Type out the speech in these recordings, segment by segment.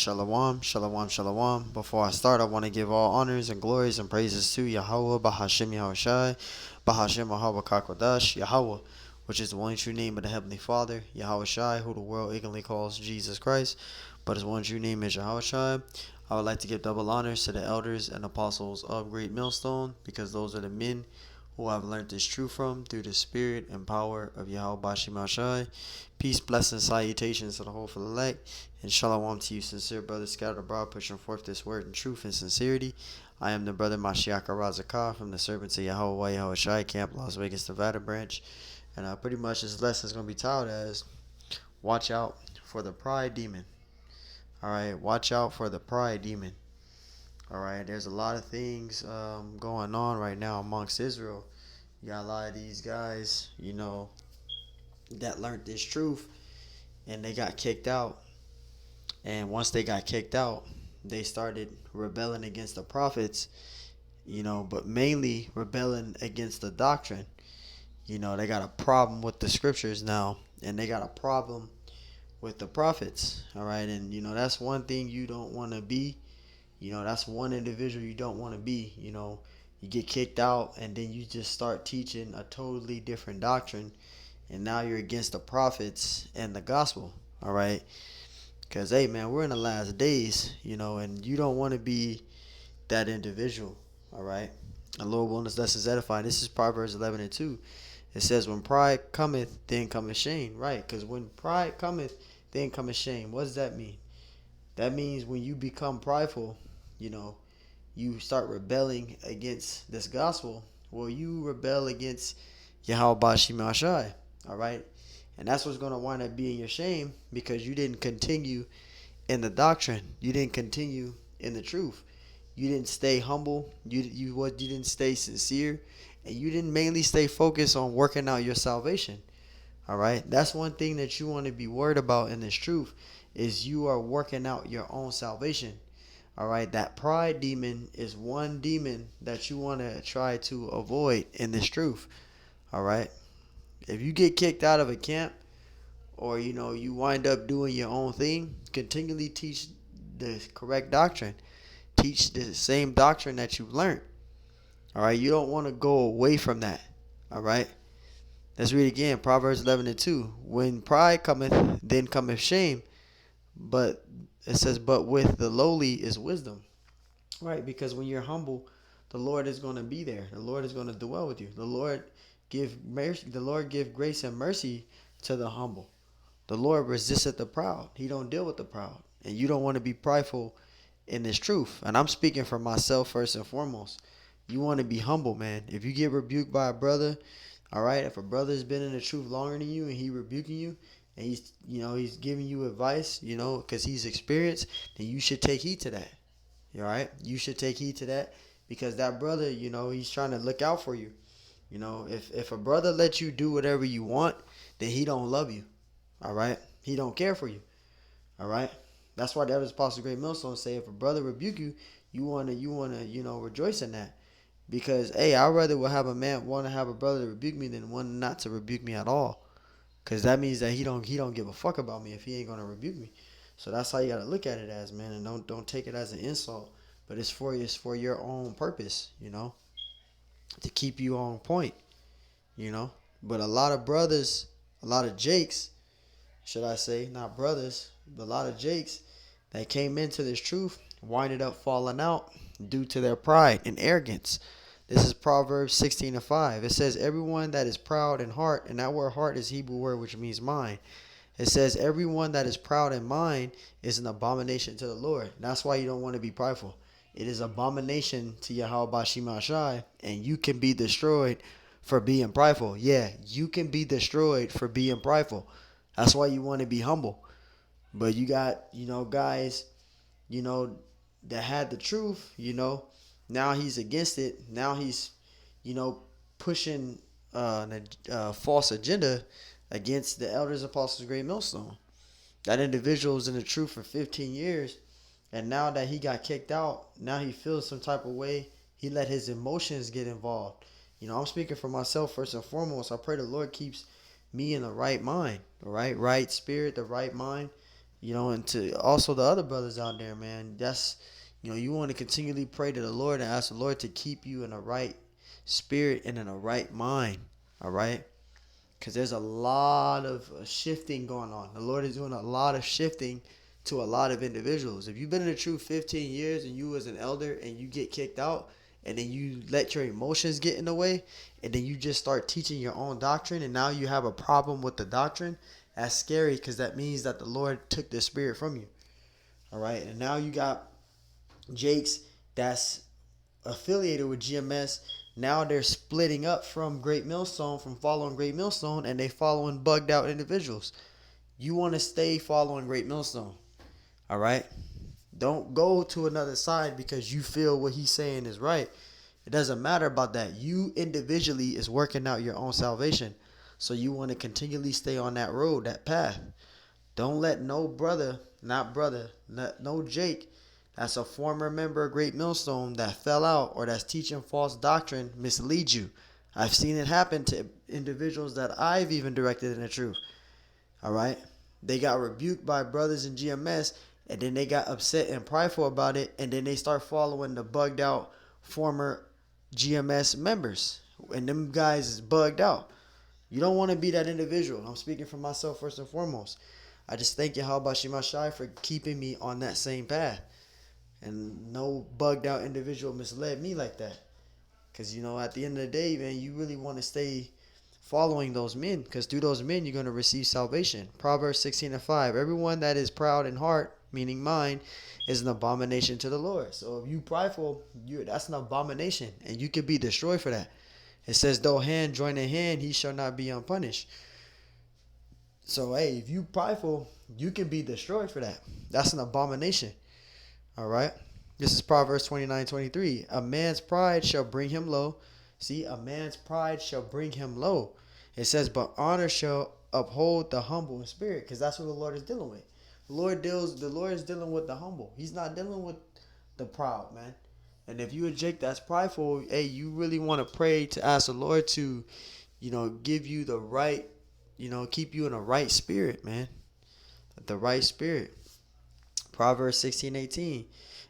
Shalom, shalom, shalom. Before I start, I want to give all honors and glories and praises to Yahweh, Bahashim Yahushai, Bahashim Yahweh Kakodash, Yahweh, which is the one true name of the Heavenly Father, Yahweh Shai, who the world ignorantly calls Jesus Christ, but his one true name is Yahweh Shai. I would like to give double honors to the elders and apostles of Great Millstone, because those are the men who I've learned this truth from through the spirit and power of Yahweh Bashim Shai. Peace, blessings, salutations to the whole for the elect. And shalom to you, sincere brothers scattered abroad, pushing forth this word in truth and sincerity. I am the brother Mashiach Razakah from the Servants of Yahweh Yahweh Shai Camp, Las Vegas, Nevada branch. And pretty much this lesson is going to be titled as Watch Out for the Pride Demon. Alright, watch out for the pride demon. Alright, there's a lot of things going on right now amongst Israel. You got a lot of these guys, that learned this truth and they got kicked out. And once they got kicked out, they started rebelling against the prophets, but mainly rebelling against the doctrine. They got a problem with the scriptures now, and they got a problem with the prophets. All right, and that's one thing you don't want to be. That's one individual you don't want to be. You get kicked out, and then you just start teaching a totally different doctrine, and now you're against the prophets and the gospel. All right. Because, hey, man, we're in the last days, and you don't want to be that individual, all right? The Lord will us is edifying. This is Proverbs 11 and 2. It says, when pride cometh, then cometh shame, right? Because when pride cometh, then cometh shame. What does that mean? That means when you become prideful, you start rebelling against this gospel. Well, you rebel against Yahweh Bashim Shai, all right? And that's what's going to wind up being your shame, because you didn't continue in the doctrine. You didn't continue in the truth. You didn't stay humble. You didn't stay sincere, and you didn't mainly stay focused on working out your salvation. All right, that's one thing that you want to be worried about in this truth, is you are working out your own salvation. All right, that pride demon is one demon that you want to try to avoid in this truth. All right, if you get kicked out of a camp, or you wind up doing your own thing, continually teach the correct doctrine. Teach the same doctrine that you've learned. All right, you don't want to go away from that. All right, let's read again. Proverbs 11 and 2. When pride cometh, then cometh shame, but it says, but with the lowly is wisdom. Right, because when you're humble, the Lord is going to be there. The Lord is going to dwell with you. The Lord give mercy. The Lord give grace and mercy to the humble. The Lord resisteth the proud. He don't deal with the proud. And you don't want to be prideful in this truth. And I'm speaking for myself first and foremost. You want to be humble, man. If you get rebuked by a brother, all right, if a brother's been in the truth longer than you and he rebuking you, and he's giving you advice, because he's experienced, then you should take heed to that. All right? You should take heed to that, because that brother, he's trying to look out for you. If a brother lets you do whatever you want, then he don't love you. All right, he don't care for you. All right, that's why the elders apostle Great Millstone say, if a brother rebuke you, you wanna rejoice in that, because hey, I'd rather will have a man want to have a brother to rebuke me than one not to rebuke me at all, because that means that he don't give a fuck about me if he ain't gonna rebuke me. So that's how you gotta look at it as, man, and don't take it as an insult, but it's for your own purpose, to keep you on point, you know. But a lot of brothers, a lot of Jakes, should I say, not brothers, but a lot of Jakes that came into this truth winded up falling out due to their pride and arrogance. This is Proverbs 16 and 5. It says, everyone that is proud in heart, and that word heart is Hebrew word which means mind. It says, everyone that is proud in mind is an abomination to the Lord. That's why you don't want to be prideful. It is abomination to Yahweh Bashim Shai, and you can be destroyed for being prideful. Yeah, you can be destroyed for being prideful. That's why you want to be humble. But you got, guys, you know, that had the truth, now he's against it. Now he's, pushing a false agenda against the elders, apostles, great millstone. That individual was in the truth for 15 years. And now that he got kicked out, now he feels some type of way. He let his emotions get involved. I'm speaking for myself first and foremost. I pray the Lord keeps me in the right mind, all right? Right spirit, the right mind. And to also the other brothers out there, man, you want to continually pray to the Lord and ask the Lord to keep you in the right spirit and in a right mind. All right. Because there's a lot of shifting going on. The Lord is doing a lot of shifting to a lot of individuals. If you've been in the truth 15 years and you was an elder and you get kicked out and then you let your emotions get in the way and then you just start teaching your own doctrine and now you have a problem with the doctrine, that's scary because that means that the Lord took the spirit from you. All right. And now you got Jakes that's affiliated with GMS. Now they're splitting up from Great Millstone, from following Great Millstone, and they following bugged out individuals. You want to stay following Great Millstone. All right? Don't go to another side because you feel what he's saying is right. It doesn't matter about that. You individually is working out your own salvation. So you want to continually stay on that road, that path. Don't let no no Jake that's a former member of Great Millstone that fell out or that's teaching false doctrine mislead you. I've seen it happen to individuals that I've even directed in the truth. All right? They got rebuked by brothers in GMS and then they got upset and prideful about it and then they start following the bugged out former GMS members. And them guys is bugged out. You don't want to be that individual. I'm speaking for myself first and foremost. I just thank Yahweh Shai for keeping me on that same path. And no bugged out individual misled me like that. Because, at the end of the day, man, you really want to stay following those men. Because through those men, you're going to receive salvation. Proverbs 16:5. Everyone that is proud in heart, meaning mind, is an abomination to the Lord. So if you prideful, that's an abomination. And you can be destroyed for that. It says, though hand join in hand, he shall not be unpunished. So, hey, if you prideful, you can be destroyed for that. That's an abomination. All right. This is Proverbs 29:23. A man's pride shall bring him low. See, a man's pride shall bring him low. It says, but honor shall uphold the humble in spirit, because that's what the Lord is dealing with. The Lord is dealing with the humble. He's not dealing with the proud, man. And if you a Jake that's prideful, hey, you really want to pray to ask the Lord to, give you the right, keep you in the right spirit, man. The right spirit. Proverbs 16:18.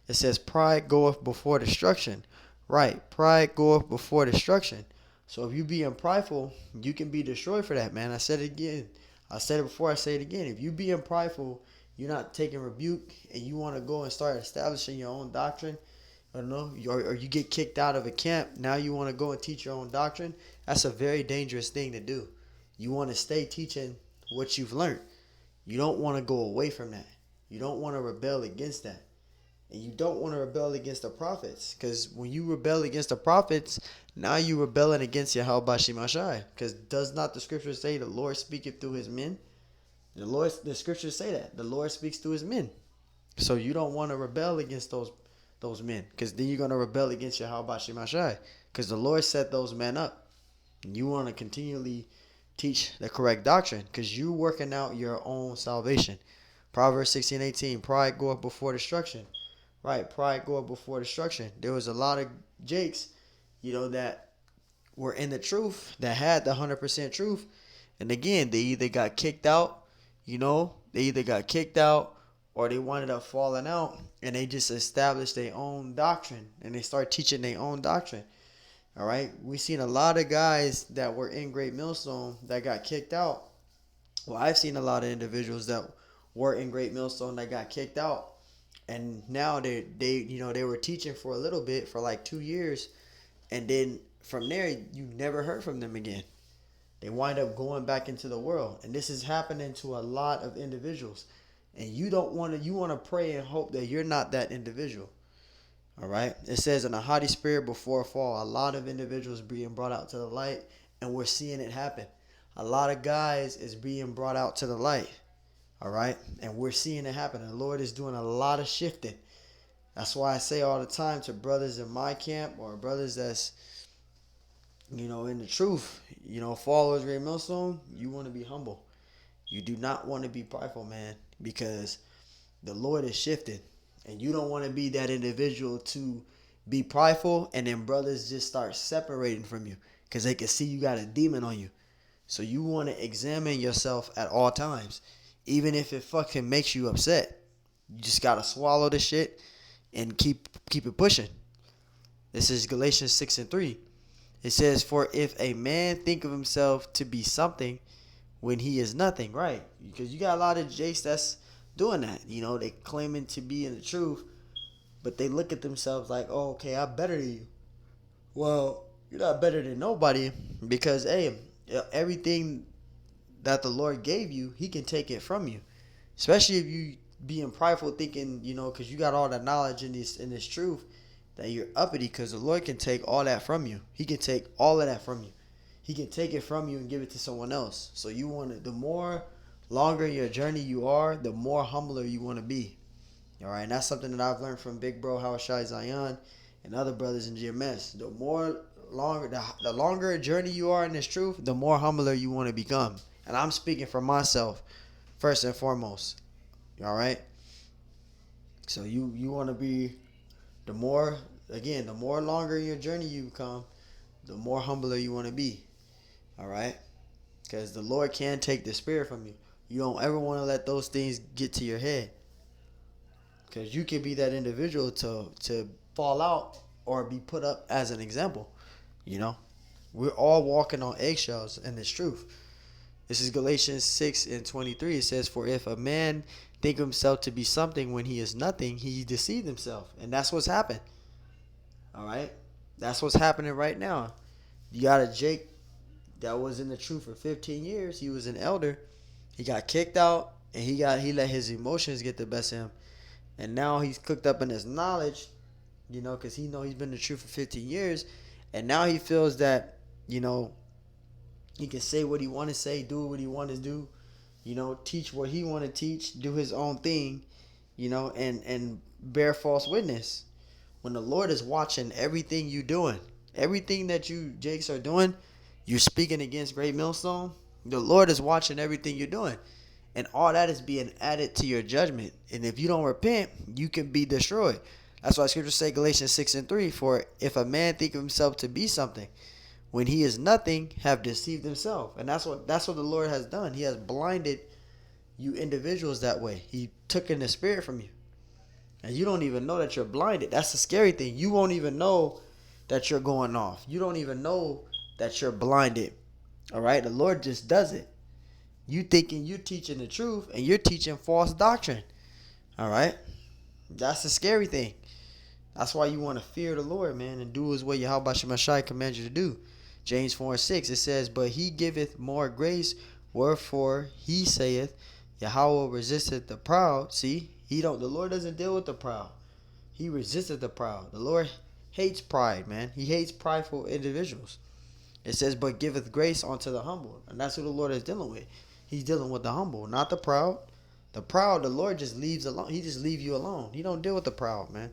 It says, pride goeth before destruction. Right. Pride goeth before destruction. So if you being prideful, you can be destroyed for that, man. I said it again. I said it before, I say it again. If you being prideful, you're not taking rebuke, and you want to go and start establishing your own doctrine, or you get kicked out of a camp, now you want to go and teach your own doctrine, that's a very dangerous thing to do. You want to stay teaching what you've learned. You don't want to go away from that. You don't want to rebel against that. And you don't want to rebel against the prophets. Because when you rebel against the prophets, now you're rebelling against Yahweh Shemashai. Because does not the scriptures say the Lord speaketh through his men? The scriptures say that. The Lord speaks through his men. So you don't want to rebel against those men. Because then you're going to rebel against Yahweh Shemashai. Because the Lord set those men up. And you want to continually teach the correct doctrine. Because you're working out your own salvation. Proverbs 16:18. Pride goeth before destruction. Right, pride goeth before destruction. There was a lot of Jakes, that were in the truth, that had the 100% truth. And again, they either got kicked out, or they wound up falling out and they just established their own doctrine and they start teaching their own doctrine. All right, we seen a lot of guys that were in Great Millstone that got kicked out. Well, I've seen a lot of individuals that were in Great Millstone that got kicked out, and now they were teaching for a little bit, for like 2 years, and then from there you never heard from them again. They wind up going back into the world, and this is happening to a lot of individuals. And you want to pray and hope that you're not that individual. All right. It says, in a haughty spirit before a fall, a lot of individuals being brought out to the light, and we're seeing it happen. A lot of guys is being brought out to the light. All right. And we're seeing it happen. The Lord is doing a lot of shifting. That's why I say all the time to brothers in my camp, or brothers that's, in the truth, followers of Great Millstone, you want to be humble. You do not want to be prideful, man, because the Lord is shifting. And you don't want to be that individual to be prideful and then brothers just start separating from you because they can see you got a demon on you. So you want to examine yourself at all times. even if it fucking makes you upset. You just gotta swallow the shit and keep it pushing. This is Galatians 6:3. It says, "For if a man think of himself to be something when he is nothing," right? Because you got a lot of jakes that's doing that. They claiming to be in the truth, but they look at themselves like, "Oh, okay, I'm better than you." Well, you're not better than nobody, because hey, everything that the Lord gave you, He can take it from you. Especially if you being prideful, thinking, because you got all that knowledge in this truth, that you're uppity. Because the Lord can take all that from you. He can take all of that from you. He can take it from you and give it to someone else. So you want to, the more longer your journey you are, the more humbler you want to be. All right, and that's something that I've learned from Big Bro Hawashai Zion and other brothers in GMS. The longer a journey you are in this truth, the more humbler you want to become. And I'm speaking for myself first and foremost. All right. So you want to be the more longer your journey you become, the more humbler you want to be. All right, because the Lord can take the spirit from you. You don't ever want to let those things get to your head, because you can be that individual to fall out or be put up as an example. We're all walking on eggshells in this truth. This is Galatians 6:23. It says, "For if a man think of himself to be something when he is nothing, he deceived himself." And that's what's happened. All right? That's what's happening right now. You got a Jake that was in the truth for 15 years. He was an elder. He got kicked out, and he let his emotions get the best of him. And now he's cooked up in his knowledge, because he's been in the truth for 15 years. And now he feels that, he can say what he want to say, do what he want to do, teach what he want to teach, do his own thing, and bear false witness. When the Lord is watching everything you doing, everything that you Jakes are doing, you're speaking against Great Millstone. The Lord is watching everything you're doing, and all that is being added to your judgment. And if you don't repent, you can be destroyed. That's why Scripture say Galatians 6:3. "For if a man think of himself to be something, when he is nothing, have deceived himself." And that's what the Lord has done. He has blinded you individuals that way. He took in the spirit from you. And you don't even know that you're blinded. That's the scary thing. You won't even know that you're going off. You don't even know that you're blinded. All right? The Lord just does it. You thinking you're teaching the truth, and you're teaching false doctrine. All right? That's the scary thing. That's why you want to fear the Lord, man, and do as what Yahweh Shemashai commands you to do. James 4:6, it says, "But he giveth more grace, wherefore he saith, Yahweh resisteth the proud." See, the Lord doesn't deal with the proud. He resisted the proud. The Lord hates pride, man. He hates prideful individuals. It says, "But giveth grace unto the humble." And that's who the Lord is dealing with. He's dealing with the humble, not the proud. The proud, the Lord just leaves alone. He just leave you alone. He don't deal with the proud, man.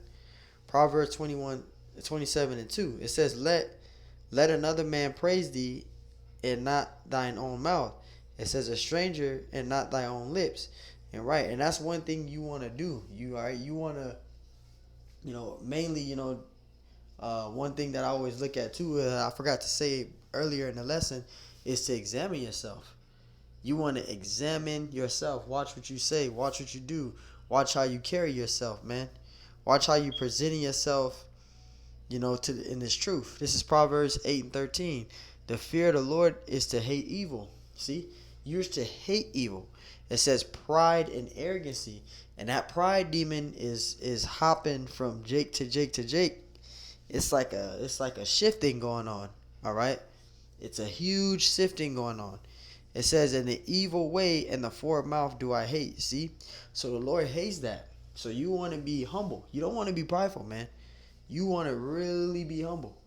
Proverbs 27:2. It says, Let another man praise thee, and not thine own mouth. It says, "A stranger, and not thy own lips." And right, and that's one thing you want to do. You want to, mainly, one thing that I always look at too, I forgot to say earlier in the lesson, is to examine yourself. You want to examine yourself. Watch what you say. Watch what you do. Watch how you carry yourself, man. Watch how you presenting yourself, in this truth. This is Proverbs 8:13. "The fear of the Lord is to hate evil." See, you're to hate evil. It says pride and arrogancy, and that pride demon is hopping from Jake to Jake to Jake. It's like a shifting going on. All right, it's a huge sifting going on. It says, "In the evil way and the forward mouth do I hate." See, so the Lord hates that. So you want to be humble. You don't want to be prideful, man. You want to really be humble,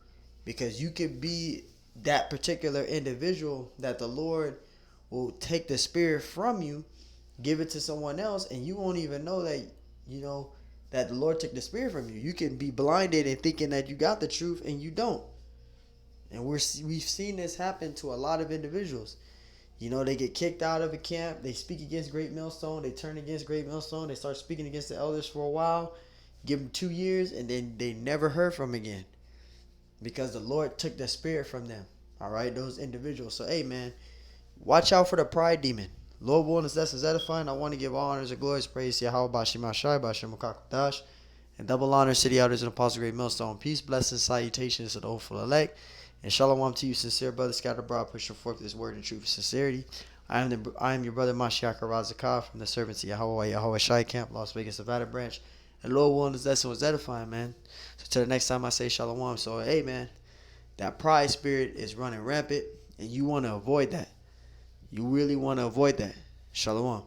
because you could be that particular individual that the Lord will take the spirit from you, give it to someone else, and you won't even know that, that the Lord took the spirit from you. You can be blinded and thinking that you got the truth, and you don't. And we've seen this happen to a lot of individuals. They get kicked out of a camp. They speak against Great Millstone. They turn against Great Millstone. They start speaking against the elders for a while. Give them 2 years, and then they never heard from again, because the Lord took the spirit from them. All right, those individuals. So, hey, man, watch out for the pride demon. Lord willing, this lesson is edifying. I want to give all honors and glories, praise to Yahweh, Bashim Ashai, Bashim Kakodash, and double honors to the elders and apostles, great millstone. Peace, blessings, salutations to the hopeful elect, and shalom to you, sincere brothers, scattered abroad, pushing forth this word in truth and sincerity. I am your brother Mashiach Razakah from the servants of Yahweh Shai Camp, Las Vegas, Nevada branch. And Lord willing, this lesson was edifying, man. So till the next time I say shalom. So hey, man, that pride spirit is running rampant, and you want to avoid that. You really want to avoid that. Shalom.